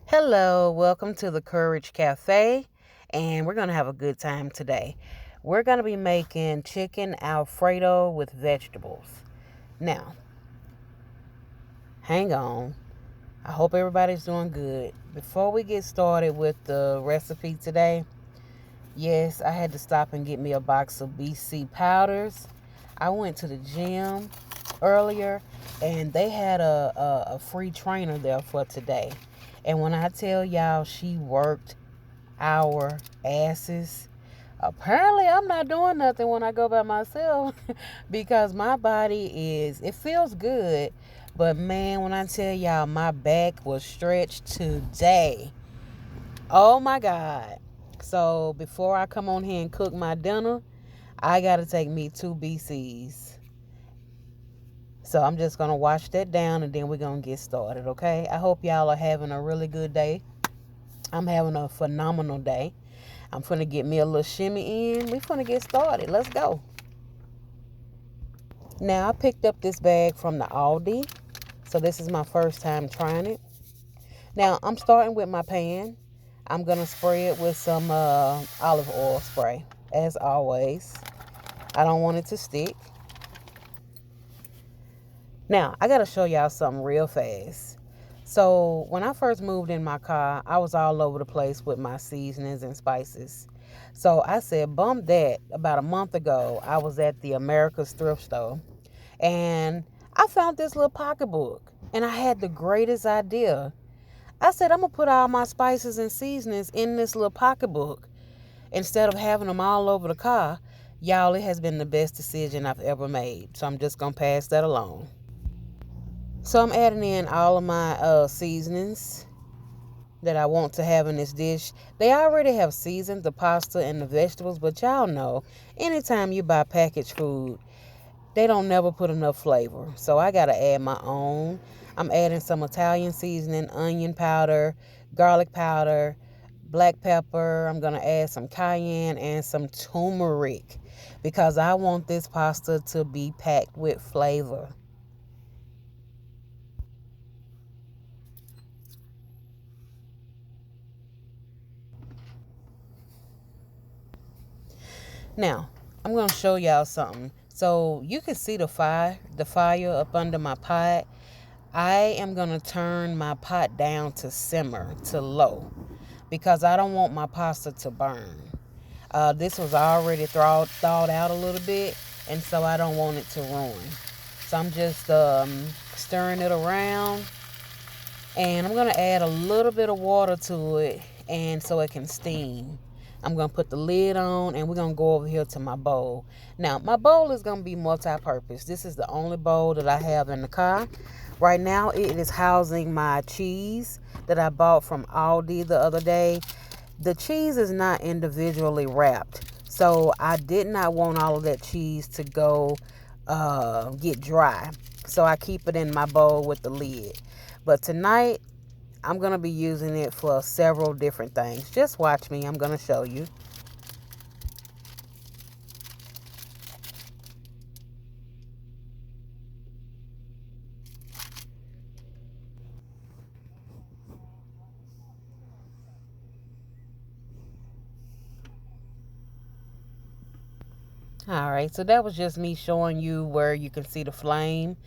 Hello, welcome to the Courage Cafe, and we're going to have a good time today. We're going to be making chicken Alfredo with vegetables. Now, hang on. I hope everybody's doing good. Before we get started with the recipe today, yes, I had to stop and get me a box of BC powders. I went to the gym earlier and they had a free trainer there for today. And when I tell y'all she worked our asses, apparently I'm not doing nothing when I go by myself because my body it feels good. But man, when I tell y'all my back was stretched today. Oh my God. So before I come on here and cook my dinner, I got to take me 2 BCs. So I'm just going to wash that down and then we're going to get started, okay? I hope y'all are having a really good day. I'm having a phenomenal day. I'm finna get me a little shimmy in. We finna get started. Let's go. Now I picked up this bag from the Aldi. So this is my first time trying it. Now I'm starting with my pan. I'm gonna spray it with some olive oil spray. As always. I don't want it to stick. Now I gotta show y'all something real fast. So when I first moved in my car, I was all over the place with my seasonings and spices. So I said, bump that. About a month ago, I was at the America's thrift store and I found this little pocketbook and I had the greatest idea. I said, I'm going to put all my spices and seasonings in this little pocketbook instead of having them all over the car. Y'all, it has been the best decision I've ever made. So I'm just going to pass that along. So I'm adding in all of my seasonings that I want to have in this dish. They already have seasoned the pasta and the vegetables, but y'all know, anytime you buy packaged food, they don't never put enough flavor. So I got to add my own. I'm adding some Italian seasoning, onion powder, garlic powder, black pepper. I'm going to add some cayenne and some turmeric because I want this pasta to be packed with flavor. Now, I'm going to show y'all something. So you can see the fire up under my pot. I am going to turn my pot down to simmer, to low, because I don't want my pasta to burn. This was already thawed out a little bit, and so I don't want it to ruin. So I'm just stirring it around, and I'm going to add a little bit of water to it, and so it can steam. I'm going to put the lid on, and we're going to go over here to my bowl. Now, my bowl is going to be multi-purpose. This is the only bowl that I have in the car. Right now, it is housing my cheese that I bought from Aldi the other day. The cheese is not individually wrapped, so I did not want all of that cheese to go get dry. So I keep it in my bowl with the lid. But tonight, I'm going to be using it for several different things. Just watch me. I'm going to show you. All right, so that was just me showing you where you can see the flame.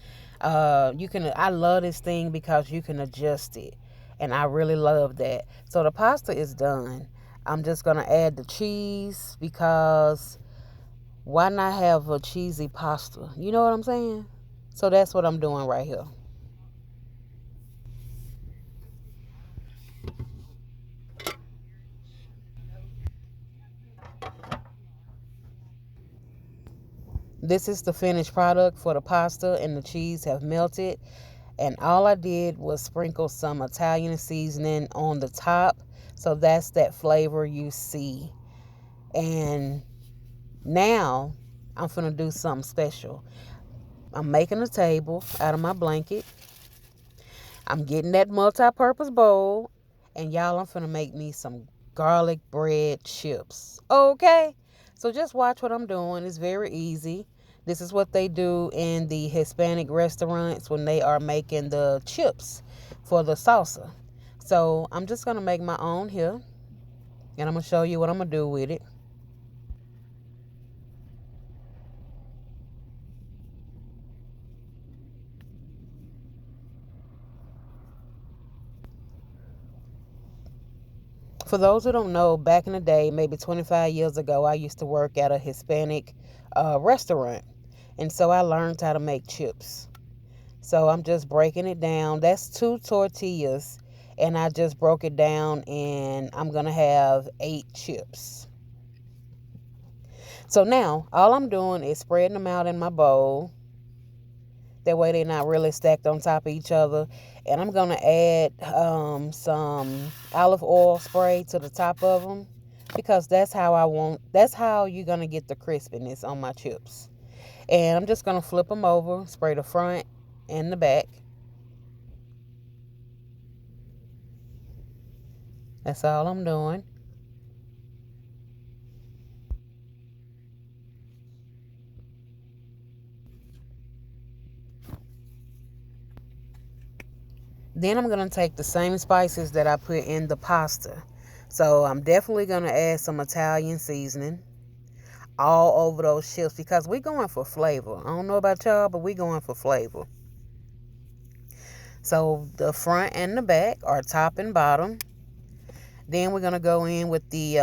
I love this thing because you can adjust it, and I really love that. So the pasta is done. I'm just gonna add the cheese because why not have a cheesy pasta? You know what I'm saying? So that's what I'm doing right here. This is the finished product for the pasta, and the cheese have melted. And all I did was sprinkle some Italian seasoning on the top. So that's that flavor you see. And now I'm finna do something special. I'm making a table out of my blanket. I'm getting that multi-purpose bowl. And y'all, I'm finna make me some garlic bread chips. Okay? So just watch what I'm doing. It's very easy. This is what they do in the Hispanic restaurants when they are making the chips for the salsa. So I'm just gonna make my own here, and I'm gonna show you what I'm gonna do with it. For those who don't know, back in the day, maybe 25 years ago, I used to work at a Hispanic restaurant. And so I learned how to make chips. So I'm just breaking it down. That's two tortillas. And I just broke it down, and I'm going to have 8 chips. So now all I'm doing is spreading them out in my bowl. That way they're not really stacked on top of each other. And I'm going to add some olive oil spray to the top of them, because that's how you're going to get the crispiness on my chips. And I'm just going to flip them over, spray the front and the back. That's all I'm doing. Then I'm going to take the same spices that I put in the pasta. So I'm definitely going to add some Italian seasoning all over those chips, because we're going for flavor. I don't know about y'all, but we're going for flavor. So the front and the back are top and bottom. Then we're going to go in with the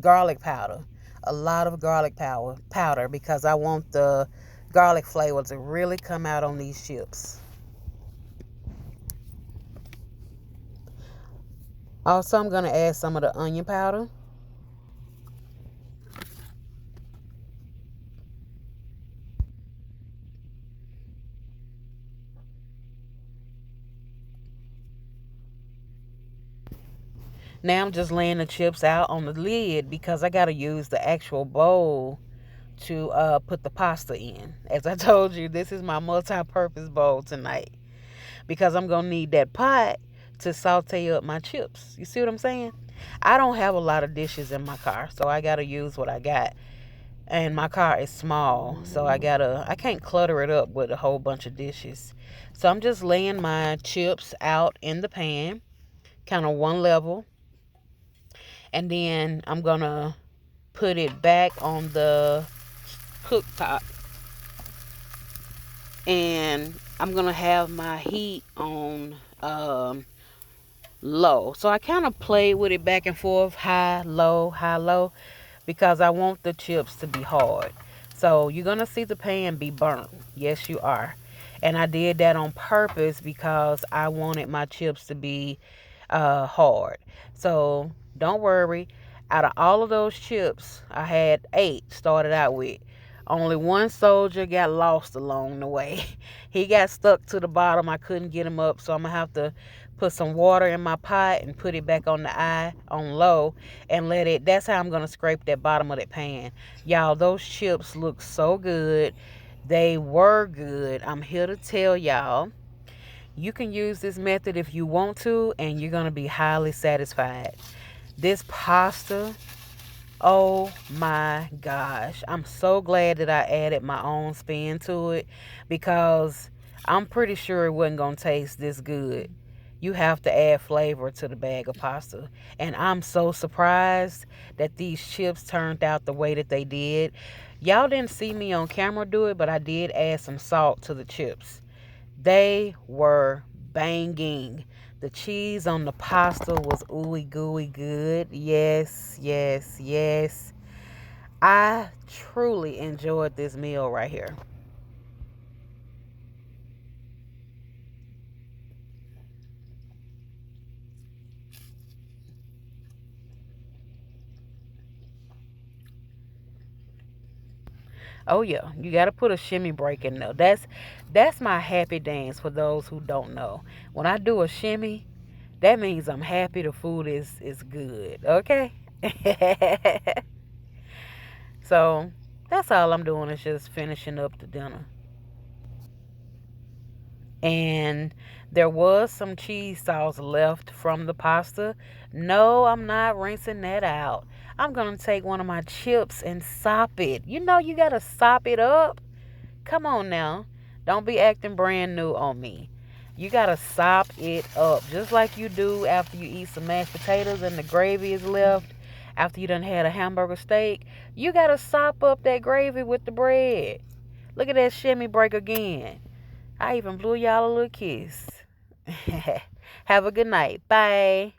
garlic powder. A lot of garlic powder, because I want the garlic flavor to really come out on these chips. Also, I'm going to add some of the onion powder. Now I'm just laying the chips out on the lid, because I got to use the actual bowl to put the pasta in. As I told you, this is my multi-purpose bowl tonight, because I'm going to need that pot to saute up my chips. You see what I'm saying? I don't have a lot of dishes in my car, so I got to use what I got. And my car is small, so I can't clutter it up with a whole bunch of dishes. So I'm just laying my chips out in the pan, kind of one level, and then I'm going to put it back on the cooktop, and I'm going to have my heat on low. So I kind of play with it back and forth, high, low, because I want the chips to be hard. So you're going to see the pan be burnt. Yes, you are. And I did that on purpose, because I wanted my chips to be hard. So don't worry. Out of all of those chips, I had 8 started out with. Only one soldier got lost along the way. He got stuck to the bottom. I couldn't get him up, so I'm going to have to put some water in my pot and put it back on the eye on low, and that's how I'm going to scrape that bottom of that pan. Y'all, those chips look so good. They were good. I'm here to tell y'all, you can use this method if you want to, and you're going to be highly satisfied. This pasta, oh my gosh. I'm so glad that I added my own spin to it, because I'm pretty sure it wasn't going to taste this good. You have to add flavor to the bag of pasta. And I'm so surprised that these chips turned out the way that they did. Y'all didn't see me on camera do it, but I did add some salt to the chips. They were banging. The cheese on the pasta was ooey gooey good. Yes, yes, yes. I truly enjoyed this meal right here. Oh yeah, you got to put a shimmy break in there. That's my happy dance for those who don't know. When I do a shimmy, that means I'm happy the food is good. Okay? So, that's all I'm doing, is just finishing up the dinner. And there was some cheese sauce left from the pasta. No, I'm not rinsing that out. I'm going to take one of my chips and sop it. You know, you got to sop it up. Come on now. Don't be acting brand new on me. You gotta sop it up. Just like you do after you eat some mashed potatoes and the gravy is left after you done had a hamburger steak. You gotta sop up that gravy with the bread. Look at that shimmy break again. I even blew y'all a little kiss. Have a good night. Bye.